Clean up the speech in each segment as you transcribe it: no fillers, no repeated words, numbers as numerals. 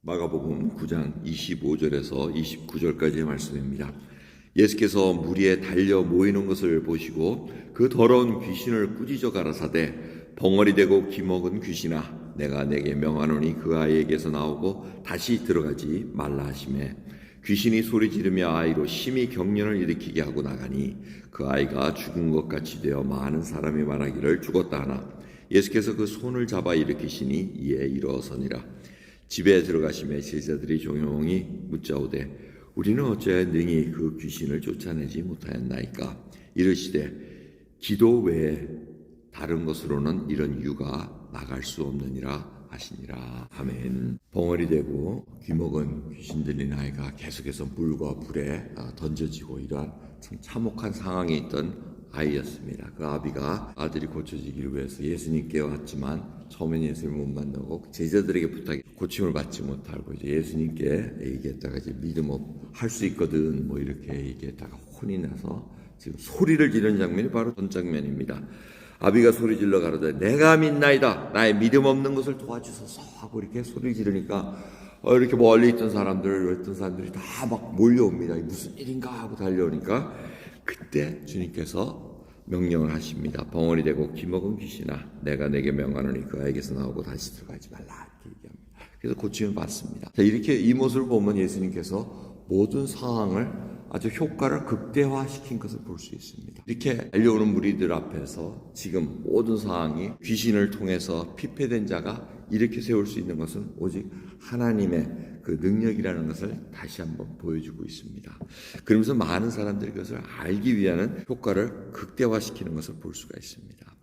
마가복음 9장 25절에서 29절까지의 말씀입니다. 예수께서 무리에 달려 모이는 것을 보시고 그 더러운 귀신을 꾸짖어 가라사대 벙어리 되고 기먹은 귀신아 내가 내게 명하노니 그 아이에게서 나오고 다시 들어가지 말라 하시매 귀신이 소리 지르며 아이로 심히 경련을 일으키게 하고 나가니 그 아이가 죽은 것 같이 되어 많은 사람이 말하기를 죽었다 하나 예수께서 그 손을 잡아 일으키시니 이에 일어서니라. 집에 들어가시매 제자들이 조용히 묻자오되 우리는 어찌하여 능히 그 귀신을 쫓아내지 못하였나이까. 이르시되 기도 외에 다른 것으로는 이런 유가 나갈 수 없느니라 하시니라. 아멘. 벙어리 되고 귀먹은 귀신 들린 아이가 계속해서 물과 불에 던져지고 이러한 참 참혹한 상황에 있던 아이였습니다. 그 아비가 아들이 고쳐지기를 위해서 예수님께 왔지만 처음엔 예수님을 못 만나고 제자들에게 부탁해 고침을 받지 못하고 이제 예수님께 얘기했다가 이제 믿음 할 수 있거든 뭐 이렇게 얘기했다가 혼이 나서 지금 소리를 지르는 장면이 바로 전 장면입니다. 아비가 소리 질러 가로되 내가 믿나이다 나의 믿음 없는 것을 도와주소서 하고 이렇게 소리 지르니까 이렇게 멀리 있던 사람들이 다 막 몰려옵니다. 무슨 일인가 하고 달려오니까 그때 주님께서 명령을 하십니다. 벙어리 되고 기먹은 귀신아 내가 내게 명하노니 그 아이에게서 나오고 다시 들어가지 말라 이렇게 얘기합니다. 그래서 고침을 받습니다. 자, 이렇게 이 모습을 보면 예수님께서 모든 상황을 아주 효과를 극대화시킨 것을 볼 수 있습니다. 이렇게 달려오는 무리들 앞에서 지금 모든 상황이 귀신을 통해서 피폐된 자가 이렇게 세울 수 있는 것은 오직 하나님의 그 능력이라는 것을 다시 한번 보여주고 있습니다. 그러면서 많은 사람들이 그것을 알기 위한 효과를 극대화시키는 것을 볼 수가 있습니다.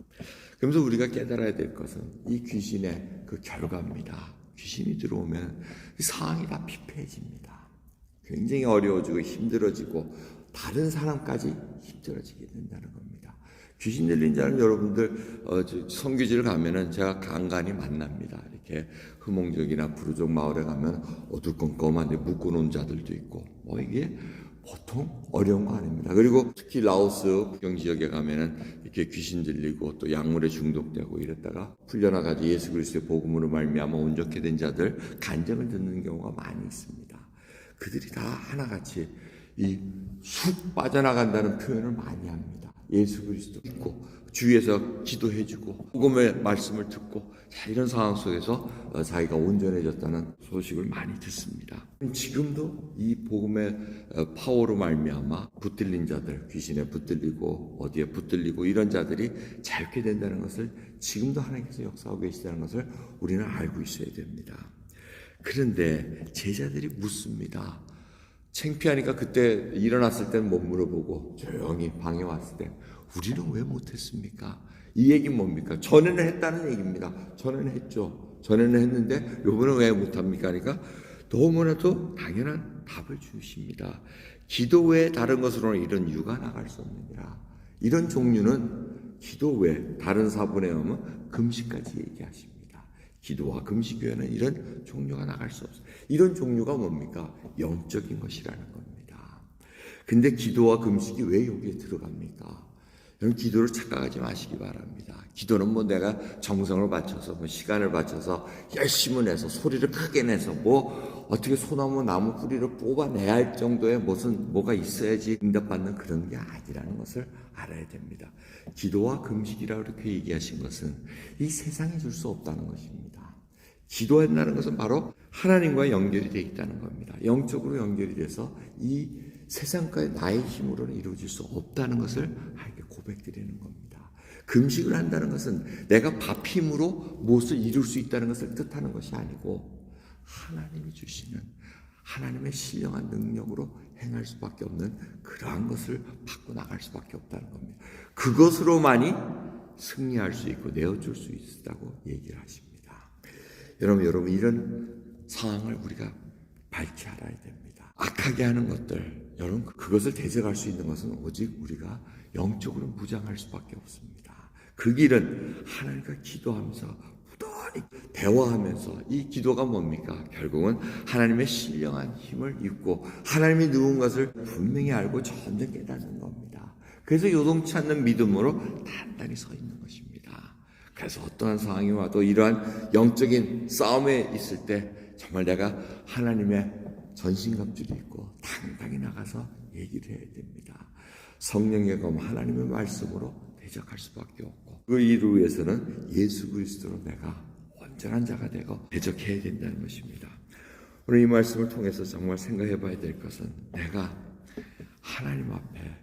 그러면서 우리가 깨달아야 될 것은 이 귀신의 그 결과입니다. 귀신이 들어오면 상황이 다 피폐해집니다. 굉장히 어려워지고 힘들어지고 다른 사람까지 힘들어지게 된다는 겁니다. 귀신 들린 자는 여러분들 선교지를 가면은 제가 간간히 만납니다. 이렇게 흐몽적이나 부르족 마을에 가면 어두컴컴한데 묶어놓은 자들도 있고 뭐 이게 보통 어려운 거 아닙니다. 그리고 특히 라오스 국경 지역에 가면은 이렇게 귀신 들리고 또 약물에 중독되고 이랬다가 풀려나가지고 예수 그리스도의 복음으로 말미암아 온전케 된 자들 간증을 듣는 경우가 많이 있습니다. 그들이 다 하나같이 이 쑥 빠져나간다는 표현을 많이 합니다. 예수 그리스도 믿고 주위에서 기도해주고 복음의 말씀을 듣고 이런 상황 속에서 자기가 온전해졌다는 소식을 많이 듣습니다. 지금도 이 복음의 파워로 말미암아 붙들린 자들, 귀신에 붙들리고 어디에 붙들리고 이런 자들이 자유케 된다는 것을 지금도 하나님께서 역사하고 계시다는 것을 우리는 알고 있어야 됩니다. 그런데 제자들이 묻습니다. 창피하니까 그때 일어났을 때는 못 물어보고 조용히 방에 왔을 때 우리는 왜 못했습니까? 이 얘기는 뭡니까? 전에는 했다는 얘기입니다. 전에는 했죠. 전에는 했는데 요번은 왜 못합니까? 그러니까 너무나도 당연한 답을 주십니다. 기도 외에 다른 것으로는 이런 유가 나갈 수 없느니라. 이런 종류는 기도 외에 다른 사분에 오면 금식까지 얘기하십니다. 기도와 금식 외에는 이런 종류가 나갈 수 없어요. 이런 종류가 뭡니까? 영적인 것이라는 겁니다. 근데 기도와 금식이 왜 여기에 들어갑니까? 여러분 기도를 착각하지 마시기 바랍니다. 기도는 뭐 내가 정성을 바쳐서 뭐 시간을 바쳐서 열심히 내서 소리를 크게 내서 뭐 어떻게 소나무 나무 뿌리를 뽑아내야 할 정도의 뭐가 있어야지 응답받는 그런 게 아니라는 것을 알아야 됩니다. 기도와 금식이라고 이렇게 얘기하신 것은 이 세상에 줄 수 없다는 것입니다. 기도한다는 것은 바로 하나님과 연결이 되어 있다는 겁니다. 영적으로 연결이 돼서 이 세상과의 나의 힘으로는 이루어질 수 없다는 것을 하나님께 고백드리는 겁니다. 금식을 한다는 것은 내가 밥 힘으로 무엇을 이룰 수 있다는 것을 뜻하는 것이 아니고 하나님이 주시는 하나님의 신령한 능력으로 행할 수밖에 없는 그러한 것을 받고 나갈 수밖에 없다는 겁니다. 그것으로만이 승리할 수 있고 내어줄 수 있다고 얘기를 하십니다. 여러분 이런 상황을 우리가 밝히 알아야 됩니다. 악하게 하는 것들 여러분 그것을 대적할 수 있는 것은 오직 우리가 영적으로 무장할 수밖에 없습니다. 그 길은 하나님과 기도하면서 부단히 대화하면서 이 기도가 뭡니까? 결국은 하나님의 신령한 힘을 입고 하나님이 누군 것을 분명히 알고 점점 깨닫는 겁니다. 그래서 요동치 않는 믿음으로 단단히 서 있는 것입니다. 그래서 어떠한 상황이 와도 이러한 영적인 싸움에 있을 때 정말 내가 하나님의 전신갑주를 입고 당당히 나가서 얘기를 해야 됩니다. 성령의 검 하나님의 말씀으로 대적할 수밖에 없고 그 일을 위해서는 예수 그리스도로 내가 온전한 자가 되고 대적해야 된다는 것입니다. 오늘 이 말씀을 통해서 정말 생각해 봐야 될 것은 내가 하나님 앞에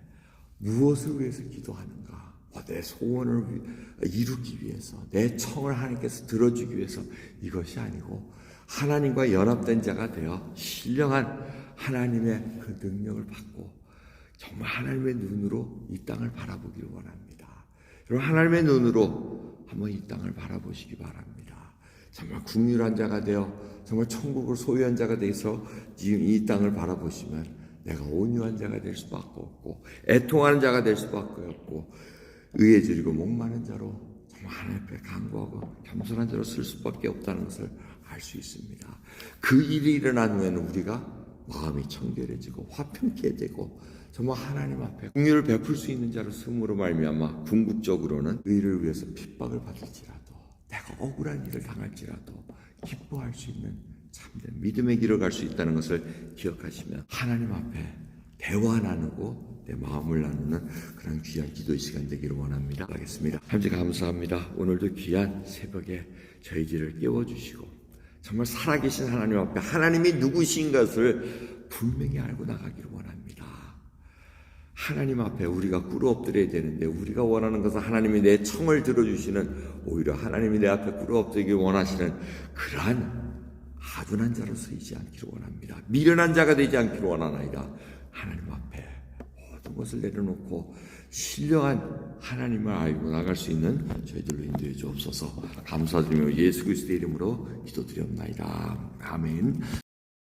무엇을 위해서 기도하는가? 내 소원을 이루기 위해서, 내 청을 하나님께서 들어주기 위해서 이것이 아니고 하나님과 연합된 자가 되어 신령한 하나님의 그 능력을 받고 정말 하나님의 눈으로 이 땅을 바라보기를 원합니다. 여러분 하나님의 눈으로 한번 이 땅을 바라보시기 바랍니다. 정말 국률한 자가 되어 정말 천국을 소유한 자가 되어서 지금 이 땅을 바라보시면 내가 온유한 자가 될 수밖에 없고 애통하는 자가 될 수밖에 없고 의해지리고 목마른 자로 정말 하나님 앞에 간구하고 겸손한 자로 쓸 수밖에 없다는 것을 알 수 있습니다. 그 일이 일어난 후에는 우리가 마음이 청결해지고 화평케 되고 정말 하나님 앞에 긍휼을 베풀 수 있는 자로 쓰므로 말미암아 궁극적으로는 의를 위해서 핍박을 받을지라도 내가 억울한 일을 당할지라도 기뻐할 수 있는 참된 믿음의 길을 갈 수 있다는 것을 기억하시면 하나님 앞에 대화 나누고 내 마음을 나누는 그런 귀한 기도의 시간 되기를 원합니다. 하겠습니다. 하나님 감사합니다. 오늘도 귀한 새벽에 저희들을 깨워주시고 정말 살아계신 하나님 앞에 하나님이 누구신 것을 분명히 알고 나가기를 원합니다. 하나님 앞에 우리가 꿇어 엎드려야 되는데 우리가 원하는 것은 하나님이 내 청을 들어주시는 오히려 하나님이 내 앞에 꿇어 엎드리길 원하시는 그러한 아둔한 자로 서이지 않기를 원합니다. 미련한 자가 되지 않기를 원하나이다. 하나님 앞에 모든 것을 내려놓고 신령한 하나님을 알고 나갈 수 있는 저희들로 인도해 주옵소서. 감사드리며 예수 그리스도의 이름으로 기도드리옵나이다. 아멘.